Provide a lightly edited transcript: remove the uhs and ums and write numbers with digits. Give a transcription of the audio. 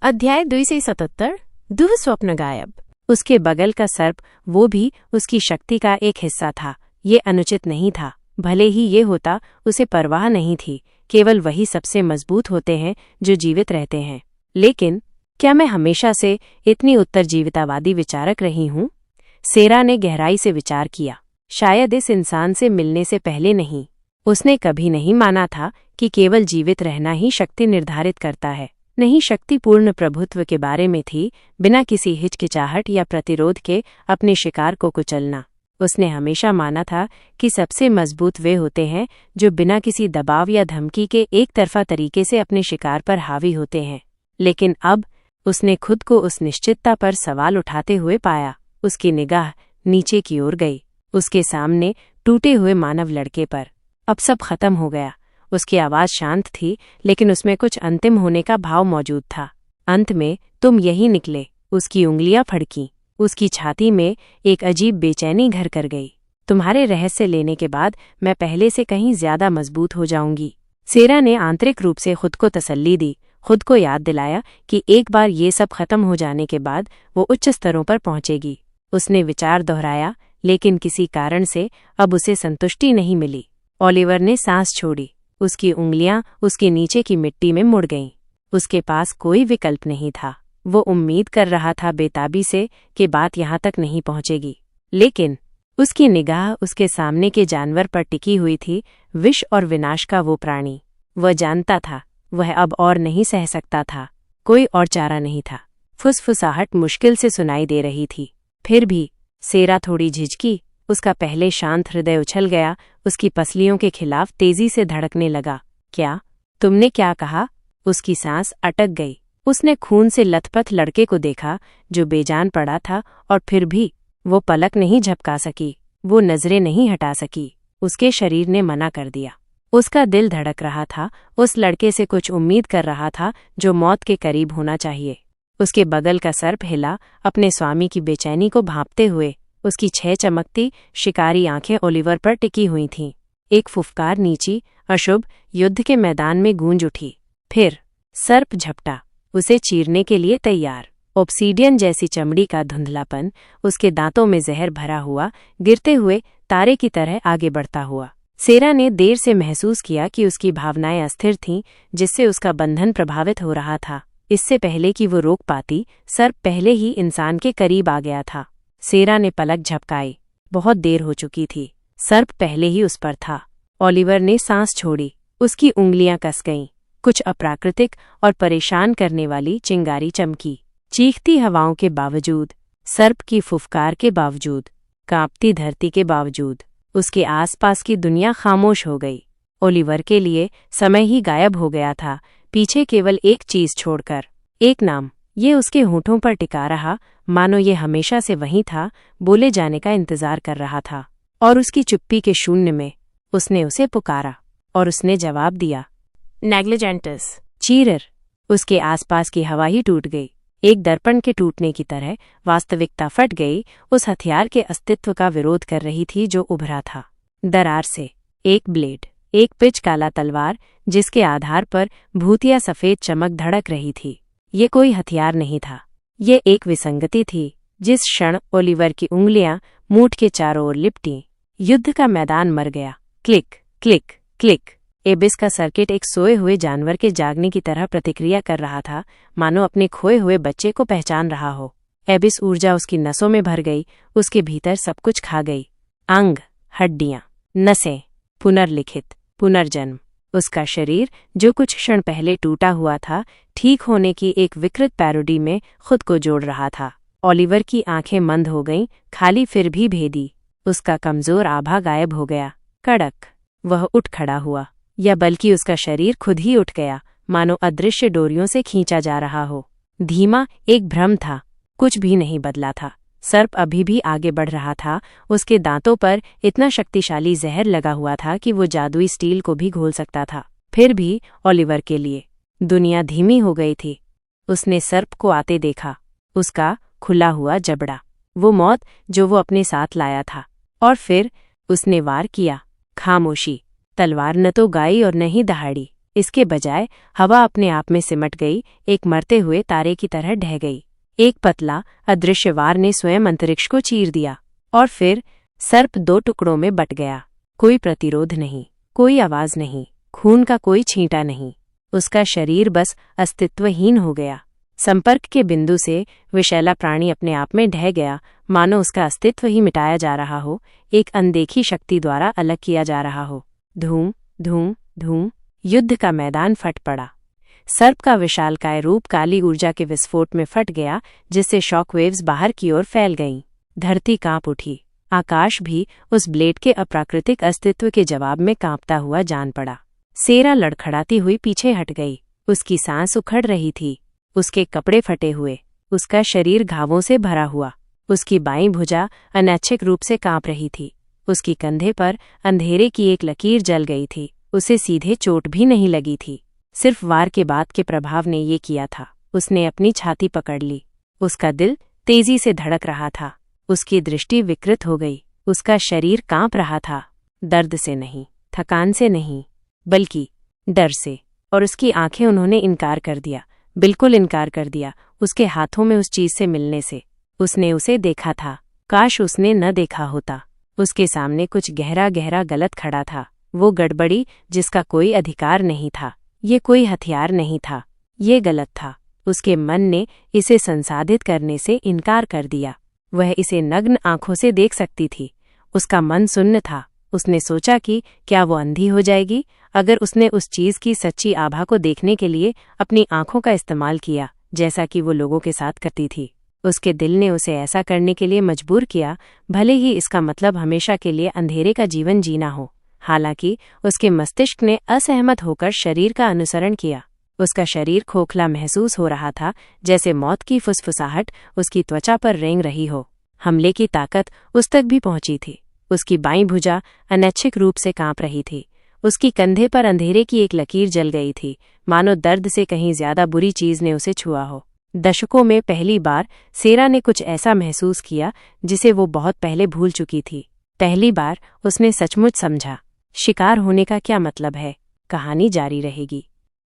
अध्याय 277 दुःस्वप्न गायब। उसके बगल का सर्प, वो भी उसकी शक्ति का एक हिस्सा था। ये अनुचित नहीं था। भले ही ये होता, उसे परवाह नहीं थी। केवल वही सबसे मजबूत होते हैं जो जीवित रहते हैं। लेकिन क्या मैं हमेशा से इतनी उत्तरजीवितावादी विचारक रही हूँ? सेरा ने गहराई से विचार किया। शायद इस इंसान से मिलने से पहले नहीं। उसने कभी नहीं माना था कि केवल जीवित रहना ही शक्ति निर्धारित करता है। नहीं, शक्ति पूर्ण प्रभुत्व के बारे में थी, बिना किसी हिचकिचाहट या प्रतिरोध के अपने शिकार को कुचलना। उसने हमेशा माना था कि सबसे मजबूत वे होते हैं जो बिना किसी दबाव या धमकी के एक तरफा तरीके से अपने शिकार पर हावी होते हैं। लेकिन अब उसने खुद को उस निश्चितता पर सवाल उठाते हुए पाया। उसकी निगाह नीचे की ओर गई, उसके सामने टूटे हुए मानव लड़के पर। अब सब खत्म हो गया। उसकी आवाज शांत थी, लेकिन उसमें कुछ अंतिम होने का भाव मौजूद था। अंत में तुम यही निकले। उसकी उंगलियां फड़कीं। उसकी छाती में एक अजीब बेचैनी घर कर गई। तुम्हारे रहस्य लेने के बाद मैं पहले से कहीं ज्यादा मजबूत हो जाऊंगी। सेरा ने आंतरिक रूप से खुद को तसल्ली दी, खुद को याद दिलाया कि एक बार ये सब खत्म हो जाने के बाद वो उच्च स्तरों पर पहुंचेगी। उसने विचार दोहराया, लेकिन किसी कारण से अब उसे संतुष्टि नहीं मिली। ओलिवर ने सांस छोड़ी। उसकी उंगलियां उसके नीचे की मिट्टी में मुड़ गईं। उसके पास कोई विकल्प नहीं था। वो उम्मीद कर रहा था बेताबी से कि बात यहां तक नहीं पहुंचेगी। लेकिन उसकी निगाह उसके सामने के जानवर पर टिकी हुई थी, विष और विनाश का वो प्राणी। वह जानता था वह अब और नहीं सह सकता था। कोई और चारा नहीं था। फुसफुसाहट मुश्किल से सुनाई दे रही थी। फिर भी सेरा थोड़ी झिझकी। उसका पहले शांत हृदय उछल गया। उसकी पसलियों के खिलाफ तेजी से धड़कने लगा। क्या? तुमने क्या कहा? उसकी सांस अटक गई। उसने खून से लथपथ लड़के को देखा जो बेजान पड़ा था, और फिर भी वो पलक नहीं झपका सकी, वो नजरें नहीं हटा सकी। उसके शरीर ने मना कर दिया। उसका दिल धड़क रहा था। उस लड़के से कुछ उम्मीद कर रहा था जो मौत के करीब होना चाहिए। उसके बगल का सर्प हिला, अपने स्वामी की बेचैनी को भांपते हुए। उसकी 6 चमकती शिकारी आंखें ओलिवर पर टिकी हुई थीं। एक फुफकार नीची, अशुभ, युद्ध के मैदान में गूंज उठी। फिर सर्प झपटा, उसे चीरने के लिए तैयार। ऑब्सीडियन जैसी चमड़ी का धुंधलापन, उसके दांतों में जहर भरा हुआ, गिरते हुए तारे की तरह आगे बढ़ता हुआ। सेरा ने देर से महसूस किया कि उसकी भावनाएं अस्थिर थीं, जिससे उसका बंधन प्रभावित हो रहा था। इससे पहले कि वो रोक पाती, सर्प पहले ही इंसान के करीब आ गया था। सेरा ने पलक झपकाई। बहुत देर हो चुकी थी। सर्प पहले ही उस पर था। ओलिवर ने सांस छोड़ी। उसकी उंगलियां कस गईं। कुछ अप्राकृतिक और परेशान करने वाली चिंगारी चमकी। चीखती हवाओं के बावजूद, सर्प की फुफकार के बावजूद, कांपती धरती के बावजूद, उसके आसपास की दुनिया खामोश हो गई। ओलिवर के लिए समय ही गायब हो गया था, पीछे केवल एक चीज छोड़कर, एक नाम। ये उसके होठों पर टिका रहा, मानो ये हमेशा से वहीं था, बोले जाने का इंतजार कर रहा था। और उसकी चुप्पी के शून्य में उसने उसे पुकारा, और उसने जवाब दिया, नेग्लिजेंटस। चीरर। उसके आसपास की हवा ही टूट गई। एक दर्पण के टूटने की तरह वास्तविकता फट गई। उस हथियार के अस्तित्व का विरोध कर रही थी जो उभरा था दरार से। एक ब्लेड, एक पिच काला तलवार, जिसके आधार पर भूतिया सफेद चमक धड़क रही थी। ये कोई हथियार नहीं था, ये एक विसंगति थी। जिस क्षण ओलिवर की उंगलियां मूठ के चारों ओर लिपटीं, युद्ध का मैदान मर गया। Click click click. एबिस का सर्किट एक सोए हुए जानवर के जागने की तरह प्रतिक्रिया कर रहा था, मानो अपने खोए हुए बच्चे को पहचान रहा हो। एबिस ऊर्जा उसकी नसों में भर गई, उसके भीतर सब कुछ खा गई। अंग, हड्डियां, नसें, पुनर्लिखित, पुनर्जन्म। उसका शरीर, जो कुछ क्षण पहले टूटा हुआ था, ठीक होने की एक विकृत पैरोडी में खुद को जोड़ रहा था। ओलिवर की आंखें मंद हो गईं, खाली फिर भी भेदी। उसका कमजोर आभा गायब हो गया। कड़क। वह उठ खड़ा हुआ, या बल्कि उसका शरीर खुद ही उठ गया, मानो अदृश्य डोरियों से खींचा जा रहा हो। धीमा, एक भ्रम था। कुछ भी नहीं बदला था। सर्प अभी भी आगे बढ़ रहा था। उसके दांतों पर इतना शक्तिशाली जहर लगा हुआ था कि वो जादुई स्टील को भी घोल सकता था। फिर भी ओलिवर के लिए दुनिया धीमी हो गई थी। उसने सर्प को आते देखा, उसका खुला हुआ जबड़ा, वो मौत जो वो अपने साथ लाया था। और फिर उसने वार किया। खामोशी। तलवार न तो गाई और न ही दहाड़ी। इसके बजाय हवा अपने आप में सिमट गई, एक मरते हुए तारे की तरह ढह गई। एक पतला अदृश्य वार ने स्वयं अंतरिक्ष को चीर दिया और फिर सर्प 2 टुकड़ों में बट गया। कोई प्रतिरोध नहीं, कोई आवाज नहीं, खून का कोई छींटा नहीं। उसका शरीर बस अस्तित्वहीन हो गया। संपर्क के बिंदु से विषैला प्राणी अपने आप में ढह गया, मानो उसका अस्तित्व ही मिटाया जा रहा हो, एक अनदेखी शक्ति द्वारा अलग किया जा रहा हो। धूम धूम धूम, युद्ध का मैदान फट पड़ा। सर्प का विशालकाय रूप काली ऊर्जा के विस्फोट में फट गया, जिससे शॉकवेव्स बाहर की ओर फैल गईं। धरती कांप उठी, आकाश भी उस ब्लेड के अप्राकृतिक अस्तित्व के जवाब में कांपता हुआ जान पड़ा। सेरा लड़खड़ाती हुई पीछे हट गई। उसकी सांस उखड़ रही थी, उसके कपड़े फटे हुए, उसका शरीर घावों से भरा हुआ। उसकी बाईं भुजा अनैच्छिक रूप से कांप रही थी। उसकी कंधे पर अंधेरे की एक लकीर जल गई थी। उसे सीधे चोट भी नहीं लगी थी, सिर्फ वार के बाद के प्रभाव ने ये किया था। उसने अपनी छाती पकड़ ली। उसका दिल तेजी से धड़क रहा था। उसकी दृष्टि विकृत हो गई। उसका शरीर कांप रहा था, दर्द से नहीं, थकान से नहीं, बल्कि डर से। और उसकी आंखें, उन्होंने इनकार कर दिया, बिल्कुल इनकार कर दिया उसके हाथों में उस चीज से मिलने से। उसने उसे देखा था, काश उसने न देखा होता। उसके सामने कुछ गहरा गहरा गलत खड़ा था। वो गड़बड़ी जिसका कोई अधिकार नहीं था। ये कोई हथियार नहीं था, ये गलत था। उसके मन ने इसे संसाधित करने से इनकार कर दिया। वह इसे नग्न आंखों से देख सकती थी। उसका मन सुन्न था। उसने सोचा कि क्या वो अंधी हो जाएगी अगर उसने उस चीज की सच्ची आभा को देखने के लिए अपनी आंखों का इस्तेमाल किया, जैसा कि वो लोगों के साथ करती थी। उसके दिल ने उसे ऐसा करने के लिए मजबूर किया, भले ही इसका मतलब हमेशा के लिए अंधेरे का जीवन जीना हो। हालांकि उसके मस्तिष्क ने असहमत होकर शरीर का अनुसरण किया। उसका शरीर खोखला महसूस हो रहा था, जैसे मौत की फुसफुसाहट उसकी त्वचा पर रेंग रही हो। हमले की ताकत उस तक भी पहुंची थी। उसकी बाईं भुजा अनैच्छिक रूप से कांप रही थी। उसकी कंधे पर अंधेरे की एक लकीर जल गई थी, मानो दर्द से कहीं ज्यादा बुरी चीज ने उसे छुआ हो। दशकों में पहली बार सेरा ने कुछ ऐसा महसूस किया जिसे वो बहुत पहले भूल चुकी थी। पहली बार उसने सचमुच समझा, शिकार होने का क्या मतलब है। कहानी जारी रहेगी।